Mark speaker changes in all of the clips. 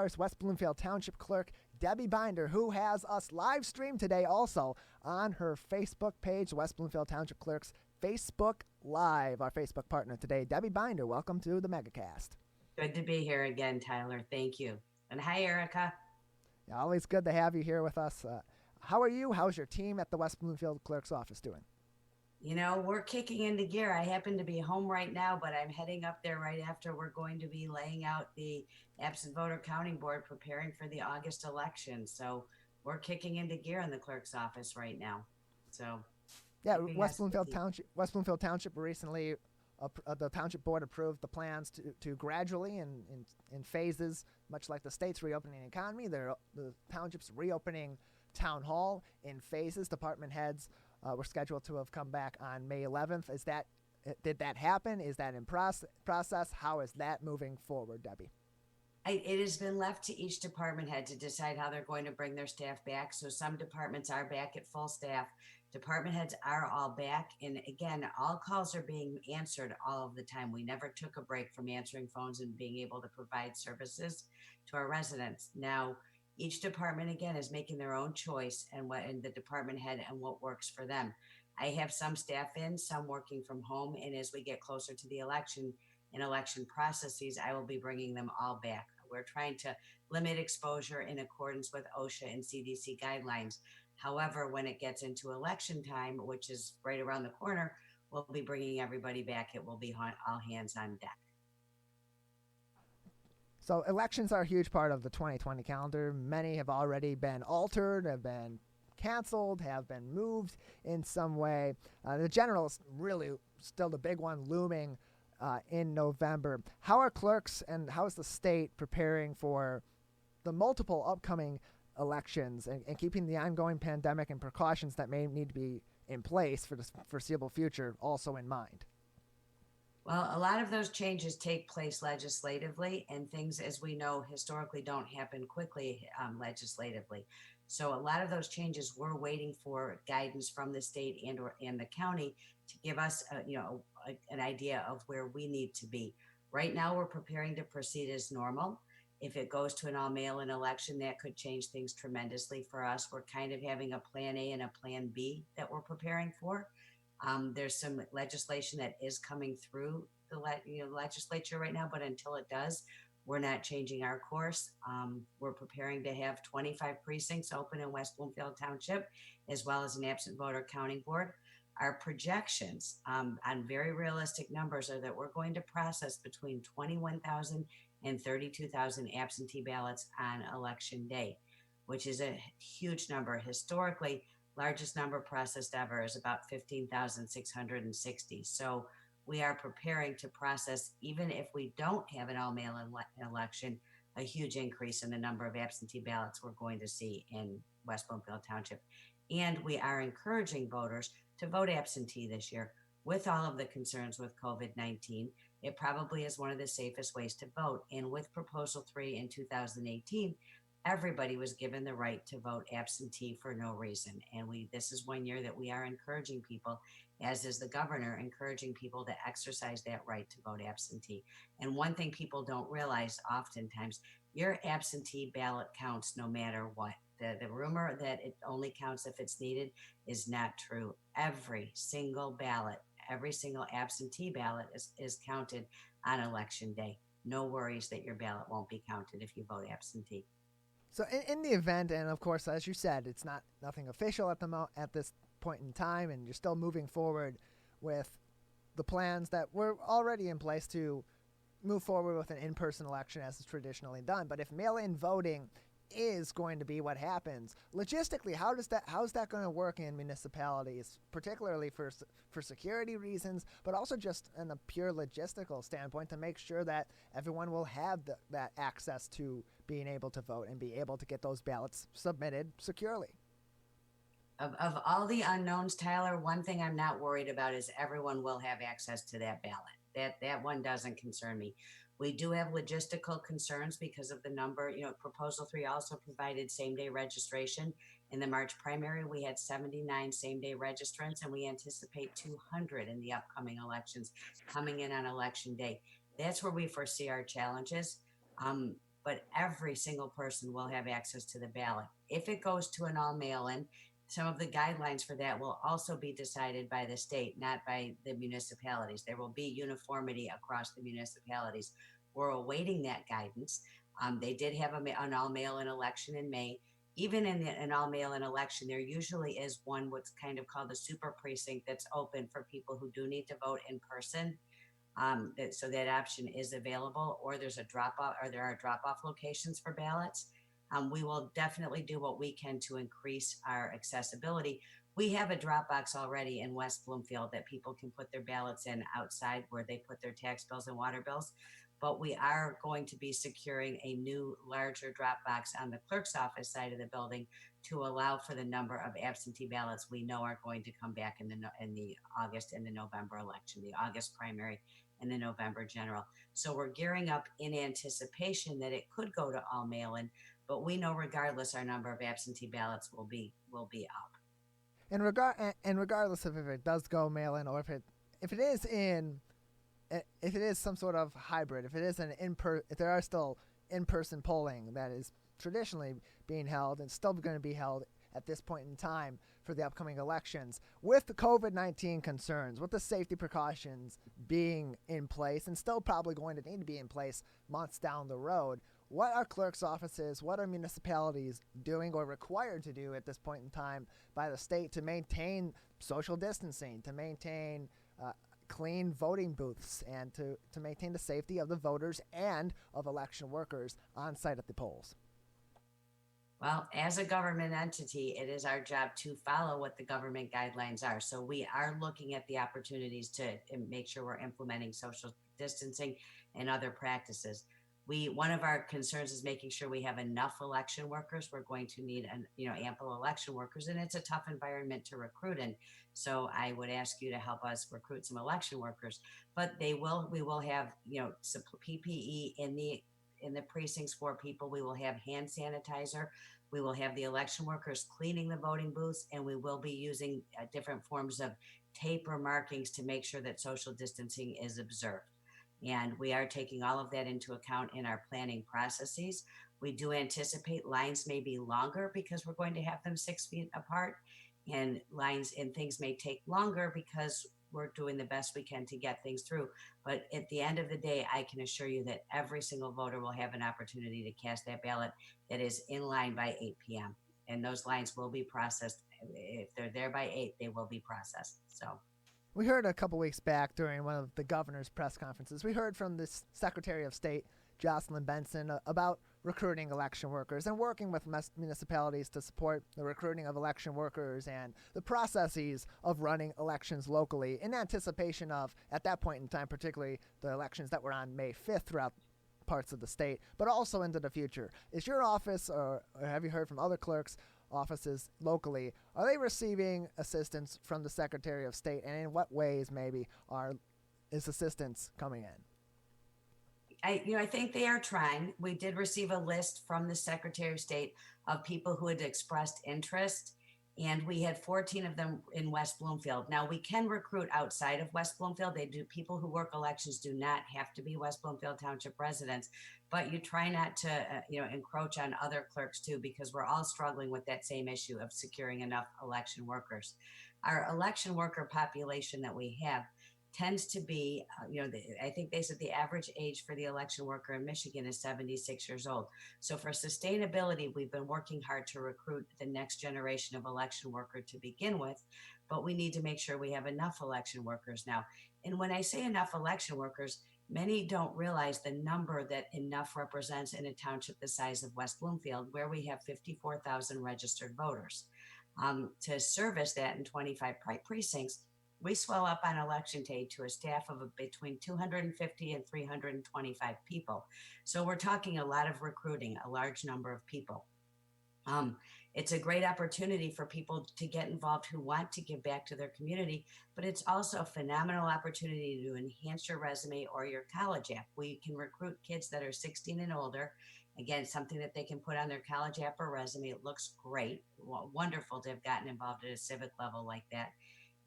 Speaker 1: West Bloomfield Township Clerk Debbie Binder, who has us live streamed today also on her Facebook page, West Bloomfield Township Clerk's Facebook Live, our Facebook partner today. Debbie Binder, welcome to the MegaCast.
Speaker 2: Good to be here again, Tyler. Thank you. And hi, Erica.
Speaker 1: Yeah, always good to have you here with us. How are you? How's your team at the West Bloomfield Clerk's office doing?
Speaker 2: You know, we're kicking into gear. I happen to be home right now, but I'm heading up there right after we're going to be laying out the absent voter counting board, preparing for the August election. So we're kicking into gear in the clerk's office right now. So
Speaker 1: yeah, West Bloomfield Township recently, the township board approved the plans to gradually in phases, much like the state's reopening economy. The township's reopening town hall in phases. Department heads were scheduled to have come back on May 11th. Did that happen? Is that in process? How is that moving forward, Debbie?
Speaker 2: It has been left to each department head to decide how they're going to bring their staff back. So some departments are back at full staff. Department heads are all back. And again, all calls are being answered all of the time. We never took a break from answering phones and being able to provide services to our residents. Now, each department, again, is making their own choice and the department head and what works for them. I have some staff in, some working from home. And as we get closer to the election and election processes, I will be bringing them all back. We're trying to limit exposure in accordance with OSHA and CDC guidelines. However, when it gets into election time, which is right around the corner, we'll be bringing everybody back. It will be all hands on deck.
Speaker 1: So elections are a huge part of the 2020 calendar. Many have already been altered, have been canceled, have been moved in some way. The general is really still the big one looming in November. How are clerks and how is the state preparing for the multiple upcoming elections and keeping the ongoing pandemic and precautions that may need to be in place for the foreseeable future also in mind?
Speaker 2: Well, a lot of those changes take place legislatively, and things, as we know, historically don't happen quickly legislatively. So a lot of those changes, we're waiting for guidance from the state and the county to give us, an idea of where we need to be. Right now, we're preparing to proceed as normal. If it goes to an all mail-in election, that could change things tremendously for us. We're kind of having a plan A and a plan B that we're preparing for. There's some legislation that is coming through the legislature right now, but until it does, we're not changing our course. We're preparing to have 25 precincts open in West Bloomfield Township, as well as an absent voter counting board. Our projections on very realistic numbers are that we're going to process between 21,000 and 32,000 absentee ballots on election day, which is a huge number. Historically, largest number processed ever is about 15,660. So we are preparing to process, even if we don't have an all mail-in election, a huge increase in the number of absentee ballots we're going to see in West Bloomfield Township. And we are encouraging voters to vote absentee this year. With all of the concerns with COVID-19, it probably is one of the safest ways to vote. And with Proposal 3 in 2018, everybody was given the right to vote absentee for no reason. And this is one year that we are encouraging people, as is the governor, encouraging people to exercise that right to vote absentee. And one thing people don't realize oftentimes, your absentee ballot counts no matter what. The rumor that it only counts if it's needed is not true. Every single ballot, every single absentee ballot is counted on election day. No worries that your ballot won't be counted if you vote absentee.
Speaker 1: So in the event, and of course, as you said, it's nothing official at this point in time, and you're still moving forward with the plans that were already in place to move forward with an in-person election as is traditionally done. But if mail-in voting is going to be what happens logistically, how's that going to work in municipalities, particularly for security reasons, but also just in a pure logistical standpoint to make sure that everyone will have that access to being able to vote and be able to get those ballots submitted securely?
Speaker 2: Of all the unknowns, Tyler, one thing I'm not worried about is everyone will have access to that ballot. That one doesn't concern me. We do have logistical concerns because of the number. Proposal 3 also provided same-day registration. In the March primary, we had 79 same-day registrants, and we anticipate 200 in the upcoming elections coming in on election day. That's where we foresee our challenges. but every single person will have access to the ballot. If it goes to an all mail-in, some of the guidelines for that will also be decided by the state, not by the municipalities. There will be uniformity across the municipalities. We're awaiting that guidance. They did have an all mail-in election in May. Even in an all mail-in election, there usually is one what's kind of called a super precinct that's open for people who do need to vote in person. So that option is available, or there's a drop off, or there are drop off locations for ballots. We will definitely do what we can to increase our accessibility. We have a drop box already in West Bloomfield that people can put their ballots in outside where they put their tax bills and water bills. But we are going to be securing a new, larger drop box on the clerk's office side of the building to allow for the number of absentee ballots we know are going to come back in the August and the November election, the August primary and the November general. So we're gearing up in anticipation that it could go to all mail-in, but we know regardless our number of absentee ballots will be up.
Speaker 1: And regardless of if it does go mail-in or if it is some sort of hybrid, if there are still in-person polling that is traditionally being held and still going to be held at this point in time for the upcoming elections, with the COVID-19 concerns, with the safety precautions being in place and still probably going to need to be in place months down the road, what are clerks' offices, what are municipalities doing or required to do at this point in time by the state to maintain social distancing, to maintain clean voting booths, and to maintain the safety of the voters and of election workers on site at the polls?
Speaker 2: Well, as a government entity, it is our job to follow what the government guidelines are. So we are looking at the opportunities to make sure we're implementing social distancing and other practices. One of our concerns is making sure we have enough election workers. We're going to need ample election workers, and it's a tough environment to recruit in. So I would ask you to help us recruit some election workers. But we will have some PPE in the precincts for people. We will have hand sanitizer. We will have the election workers cleaning the voting booths, and we will be using different forms of tape or markings to make sure that social distancing is observed. And we are taking all of that into account in our planning processes. We do anticipate lines may be longer because we're going to have them 6 feet apart, and lines and things may take longer because we're doing the best we can to get things through. But at the end of the day, I can assure you that every single voter will have an opportunity to cast that ballot that is in line by 8 p.m. And those lines will be processed. If they're there by 8, they will be processed. So
Speaker 1: we heard a couple weeks back during one of the governor's press conferences, we heard from this Secretary of State, Jocelyn Benson, about recruiting election workers and working with municipalities to support the recruiting of election workers and the processes of running elections locally in anticipation of, at that point in time, particularly the elections that were on May 5th throughout parts of the state, but also into the future. Is your office, or have you heard from other clerks' offices locally, are they receiving assistance from the Secretary of State, and in what ways maybe is assistance coming in?
Speaker 2: I think they are trying. We did receive a list from the Secretary of State of people who had expressed interest, and we had 14 of them in West Bloomfield. Now, we can recruit outside of West Bloomfield. People who work elections do not have to be West Bloomfield Township residents, but you try not to encroach on other clerks too, because we're all struggling with that same issue of securing enough election workers. Our election worker population that we have tends to be, I think they said the average age for the election worker in Michigan is 76 years old. So for sustainability, we've been working hard to recruit the next generation of election worker to begin with, but we need to make sure we have enough election workers now. And when I say enough election workers, many don't realize the number that enough represents in a township the size of West Bloomfield, where we have 54,000 registered voters. To service that in 25 precincts, we swell up on election day to a staff of between 250 and 325 people. So we're talking a lot of recruiting, a large number of people. It's a great opportunity for people to get involved who want to give back to their community, but it's also a phenomenal opportunity to enhance your resume or your college app. We can recruit kids that are 16 and older. Again, something that they can put on their college app or resume. It looks great. Wonderful to have gotten involved at a civic level like that.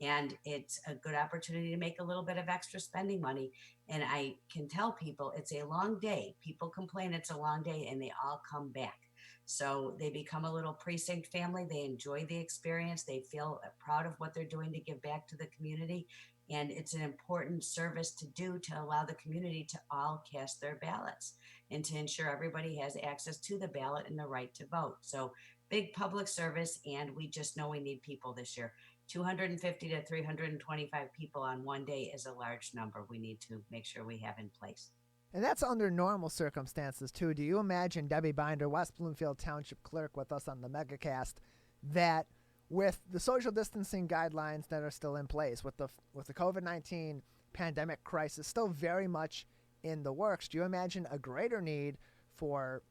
Speaker 2: And it's a good opportunity to make a little bit of extra spending money. And I can tell people it's a long day. People complain it's a long day, and they all come back. So they become a little precinct family. They enjoy the experience. They feel proud of what they're doing to give back to the community. And it's an important service to do to allow the community to all cast their ballots and to ensure everybody has access to the ballot and the right to vote. So big public service, and we just know we need people this year. 250 to 325 people on one day is a large number we need to make sure we have in place.
Speaker 1: And that's under normal circumstances, too. Do you imagine, Debbie Binder, West Bloomfield Township Clerk, with us on the MegaCast, that with the social distancing guidelines that are still in place, with the COVID-19 pandemic crisis still very much in the works, do you imagine a greater need for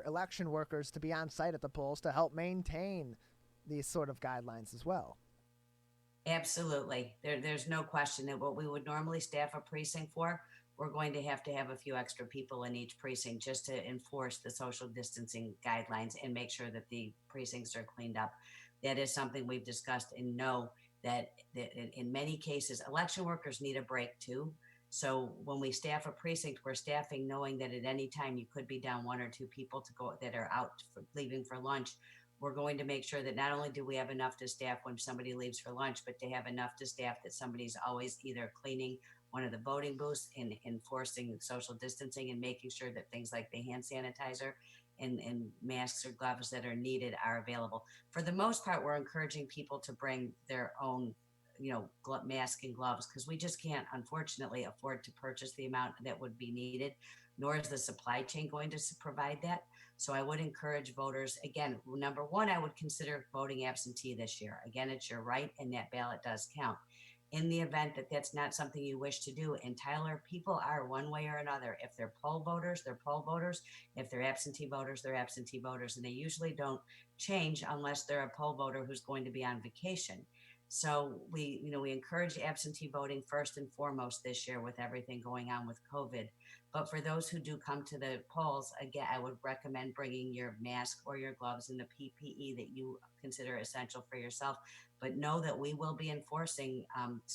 Speaker 1: election workers to be on site at the polls to help maintain these sort of guidelines as well?
Speaker 2: Absolutely. There's no question that what we would normally staff a precinct for, we're going to have a few extra people in each precinct just to enforce the social distancing guidelines and make sure that the precincts are cleaned up. That is something we've discussed, and know that in many cases, election workers need a break too. So when we staff a precinct, we're staffing knowing that at any time you could be down one or two people to go that are out leaving for lunch. We're going to make sure that not only do we have enough to staff when somebody leaves for lunch, but to have enough to staff that somebody's always either cleaning one of the voting booths and enforcing social distancing and making sure that things like the hand sanitizer and masks or gloves that are needed are available. For the most part, we're encouraging people to bring their own mask and gloves, because we just can't, unfortunately, afford to purchase the amount that would be needed, nor is the supply chain going to provide that. So I would encourage voters, again, number one, I would consider voting absentee this year. Again, it's your right, and that ballot does count. In the event that that's not something you wish to do, and Tyler, people are one way or another. If they're poll voters, they're poll voters. If they're absentee voters, they're absentee voters. And they usually don't change unless they're a poll voter who's going to be on vacation. So we encourage absentee voting first and foremost this year with everything going on with COVID. But for those who do come to the polls, again, I would recommend bringing your mask or your gloves and the PPE that you consider essential for yourself. But know that we will be enforcing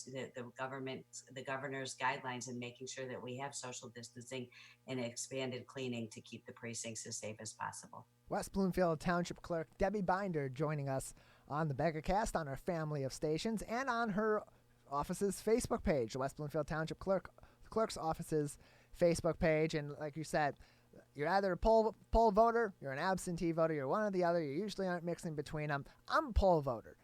Speaker 2: the governor's guidelines and making sure that we have social distancing and expanded cleaning to keep the precincts as safe as possible.
Speaker 1: West Bloomfield Township Clerk Debbie Binder joining us on the MegaCast, on our family of stations, and on her office's Facebook page, the West Bloomfield Township Clerk's office's Facebook page. And like you said, you're either a poll voter, you're an absentee voter, you're one or the other. You usually aren't mixing between them. I'm a poll voter,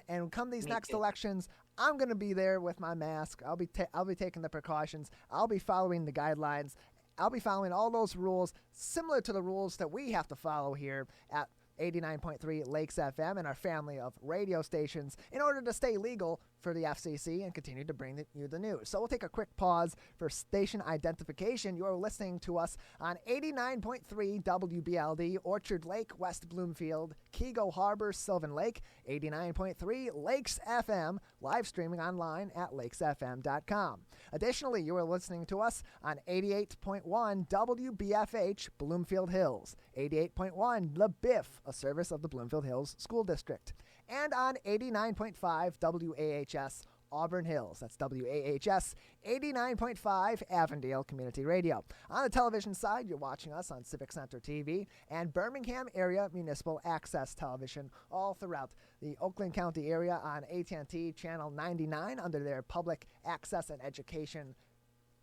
Speaker 1: and come these next elections, I'm going to be there with my mask. I'll be taking the precautions. I'll be following the guidelines. I'll be following all those rules, similar to the rules that we have to follow here at 89.3 Lakes FM and our family of radio stations in order to stay legal for the FCC and continue to bring you the news. So we'll take a quick pause for station identification. You're listening to us on 89.3 WBLD, Orchard Lake, West Bloomfield, Kego Harbor, Sylvan Lake, 89.3 Lakes FM, live streaming online at lakesfm.com. Additionally, you are listening to us on 88.1 WBFH, Bloomfield Hills, 88.1 Le Biff, a service of the Bloomfield Hills School District, and on 89.5 WAHS, Auburn Hills. That's WAHS 89.5 Avondale Community Radio. On the television side, you're watching us on Civic Center TV and Birmingham Area Municipal Access Television, all throughout the Oakland County area on AT&T Channel 99 under their Public Access and Education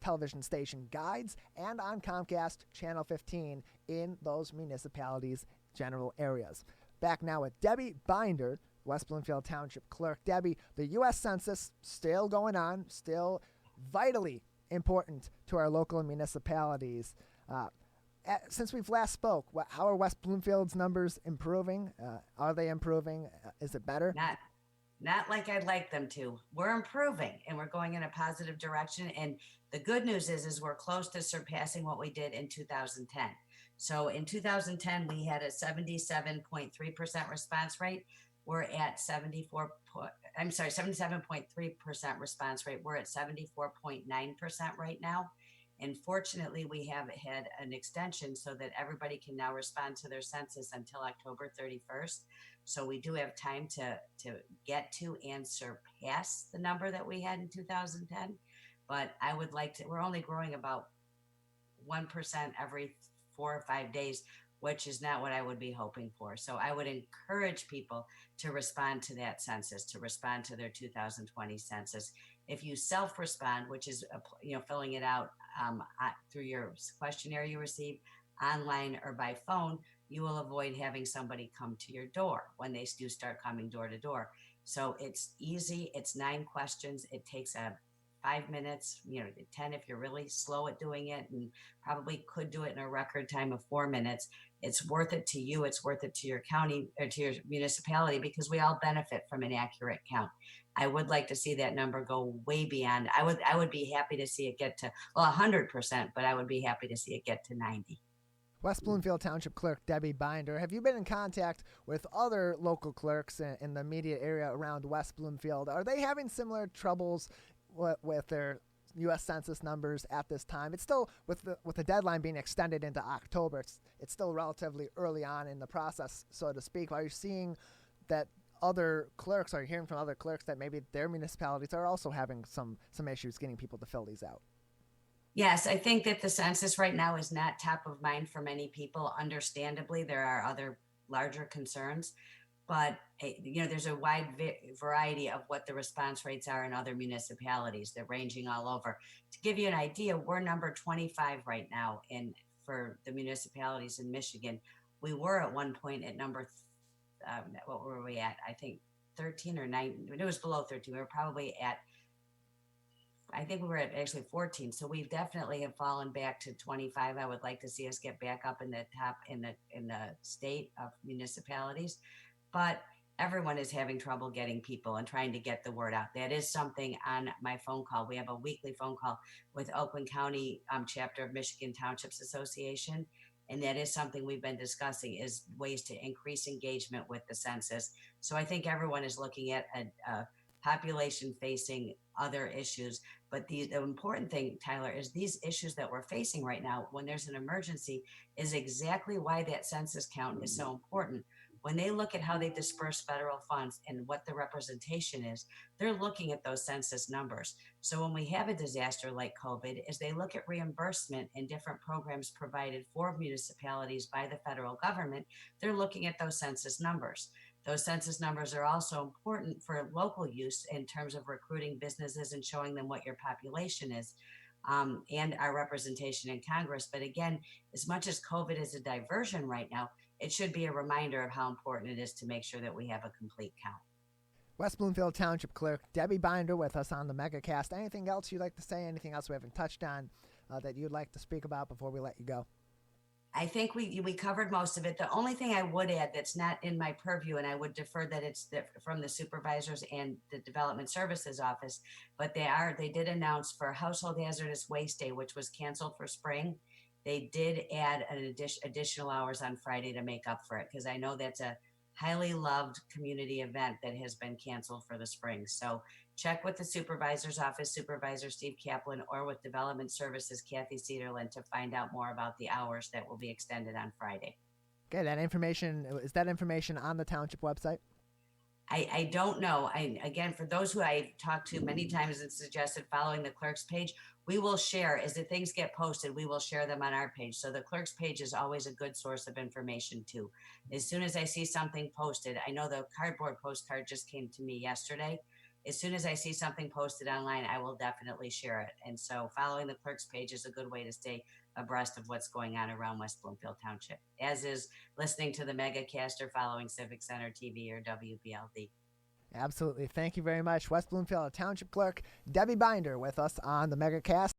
Speaker 1: television station guides, and on Comcast Channel 15 in those municipalities' general areas. Back now with Debbie Binder, West Bloomfield Township Clerk. Debbie, the U.S. Census still going on, still vitally important to our local municipalities. Since we've last spoke, how are West Bloomfield's numbers improving? Are they improving? Is it better?
Speaker 2: Not like I'd like them to. We're improving, and we're going in a positive direction. And the good news is we're close to surpassing what we did in 2010. So in 2010, we had a 77.3% response rate. We're at 77.3% response rate. We're at 74.9% right now. And fortunately, we have had an extension so that everybody can now respond to their census until October 31st. So we do have time to get to and surpass the number that we had in 2010. But I would like to, we're only growing about 1% every 4 or 5 days, which is not what I would be hoping for. So I would encourage people to respond to that census, to respond to their 2020 census. If you self-respond, which is filling it out through your questionnaire you receive online or by phone, you will avoid having somebody come to your door when they do start coming door to door. So it's easy. It's 9 questions. It takes 5 minutes, 10 if you're really slow at doing it, and probably could do it in a record time of 4 minutes. It's worth it to you. It's worth it to your county or to your municipality, because we all benefit from an accurate count. I would like to see that number go way beyond. I would be happy to see it get to 100%, but I would be happy to see it get to 90.
Speaker 1: West Bloomfield Township Clerk Debbie Binder, have you been in contact with other local clerks in the immediate area around West Bloomfield? Are they having similar troubles with their U.S. Census numbers at this time? It's still, with the deadline being extended into October, it's still relatively early on in the process, so to speak. Are you seeing that other clerks, are you hearing from other clerks that maybe their municipalities are also having some issues getting people to fill these out?
Speaker 2: Yes, I think that the census right now is not top of mind for many people. Understandably, there are other larger concerns, but there's a wide variety of what the response rates are in other municipalities. They're ranging all over. To give you an idea, we're number 25 right now for the municipalities in Michigan. We were at one point at number, what were we at? I think 13 or 9. It was below 13. We were probably at, I think we were at actually 14. So we definitely have fallen back to 25. I would like to see us get back up in the top in the state of municipalities. But everyone is having trouble getting people and trying to get the word out. That is something on my phone call. We have a weekly phone call with Oakland County chapter of Michigan Townships Association. And that is something we've been discussing, is ways to increase engagement with the census. So I think everyone is looking at a population facing other issues. But the important thing, Tyler, is these issues that we're facing right now when there's an emergency is exactly why that census count is so important. When they look at how they disperse federal funds and what the representation is, they're looking at those census numbers. So when we have a disaster like COVID, as they look at reimbursement and different programs provided for municipalities by the federal government, they're looking at those census numbers. Those census numbers are also important for local use in terms of recruiting businesses and showing them what your population is, and our representation in Congress. But again, as much as COVID is a diversion right now, it should be a reminder of how important it is to make sure that we have a complete count.
Speaker 1: West Bloomfield Township Clerk Debbie Binder with us on the MegaCast. Anything else you'd like to say? Anything else we haven't touched on that you'd like to speak about before we let you go?
Speaker 2: I think we covered most of it. The only thing I would add that's not in my purview, and I would defer that it's from the supervisors and the Development Services Office, but they did announce for Household Hazardous Waste Day, which was canceled for spring, they did add an additional hours on Friday to make up for it, because I know that's a highly loved community event that has been canceled for the spring. So check with the supervisor's office, Supervisor Steve Kaplan, or with Development Services, Kathy Cedarland, to find out more about the hours that will be extended on Friday.
Speaker 1: Okay, is that information on the township website?
Speaker 2: I don't know. Again, for those who I've talked to many times and suggested following the clerk's page, we will share, as the things get posted, we will share them on our page. So the clerk's page is always a good source of information too. As soon as I see something posted, I know the cardboard postcard just came to me yesterday. As soon as I see something posted online, I will definitely share it. And so following the clerk's page is a good way to stay abreast of what's going on around West Bloomfield Township, as is listening to the MegaCast or following Civic Center TV or WBLD.
Speaker 1: Absolutely. Thank you very much. West Bloomfield Township Clerk Debbie Binder with us on the MegaCast.